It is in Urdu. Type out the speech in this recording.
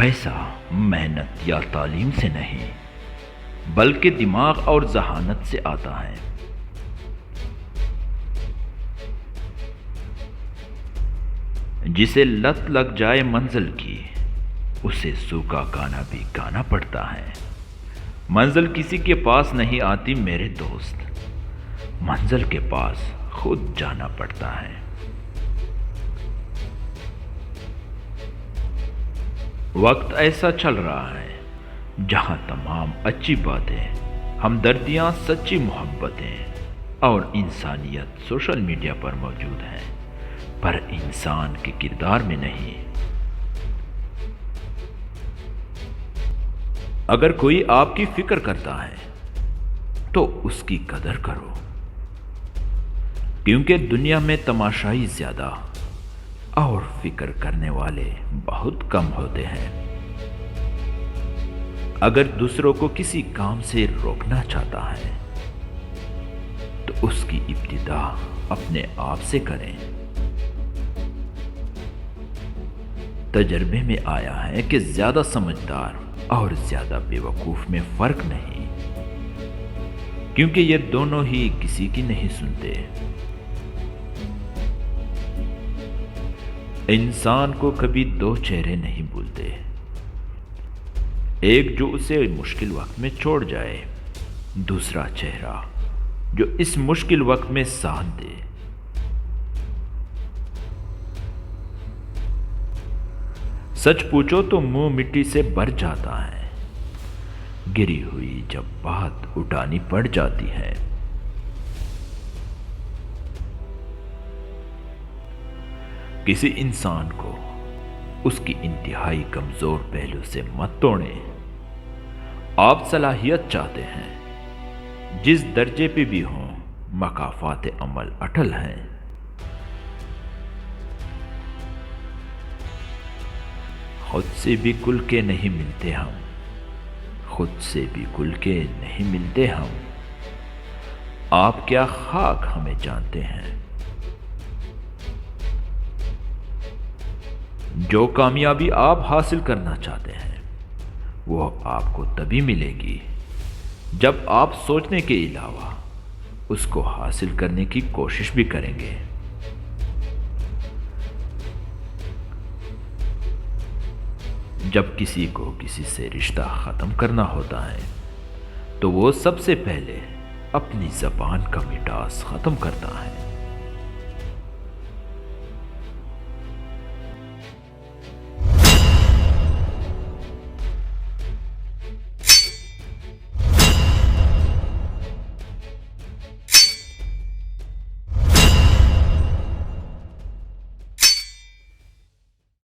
پیسہ محنت یا تعلیم سے نہیں بلکہ دماغ اور ذہانت سے آتا ہے۔ جسے لت لگ جائے منزل کی، اسے سوکھا گانا بھی گانا پڑتا ہے۔ منزل کسی کے پاس نہیں آتی میرے دوست، منزل کے پاس خود جانا پڑتا ہے۔ وقت ایسا چل رہا ہے جہاں تمام اچھی باتیں، ہمدردیاں، سچی محبتیں اور انسانیت سوشل میڈیا پر موجود ہیں، پر انسان کے کردار میں نہیں۔ اگر کوئی آپ کی فکر کرتا ہے تو اس کی قدر کرو، کیونکہ دنیا میں تماشائی زیادہ اور فکر کرنے والے بہت کم ہوتے ہیں۔ اگر دوسروں کو کسی کام سے روکنا چاہتا ہے تو اس کی ابتدا اپنے آپ سے کریں۔ تجربے میں آیا ہے کہ زیادہ سمجھدار اور زیادہ بے وقوف میں فرق نہیں، کیونکہ یہ دونوں ہی کسی کی نہیں سنتے۔ انسان کو کبھی دو چہرے نہیں بھولتے، ایک جو اسے مشکل وقت میں چھوڑ جائے، دوسرا چہرہ جو اس مشکل وقت میں ساتھ دے۔ سچ پوچھو تو منہ مٹی سے بھر جاتا ہے، گری ہوئی جب بات اٹھانی پڑ جاتی ہے۔ کسی انسان کو اس کی انتہائی کمزور پہلو سے مت توڑیں۔ آپ صلاحیت چاہتے ہیں، جس درجے پہ بھی ہوں، مقافات عمل اٹل ہیں۔ خود سے بھی کل کے نہیں ملتے ہم، خود سے بھی کل کے نہیں ملتے ہم۔ آپ کیا خاک ہمیں جانتے ہیں۔ جو کامیابی آپ حاصل کرنا چاہتے ہیں وہ آپ کو تبھی ملے گی جب آپ سوچنے کے علاوہ اس کو حاصل کرنے کی کوشش بھی کریں گے۔ جب کسی کو کسی سے رشتہ ختم کرنا ہوتا ہے تو وہ سب سے پہلے اپنی زبان کا مٹاس ختم کرتا ہے۔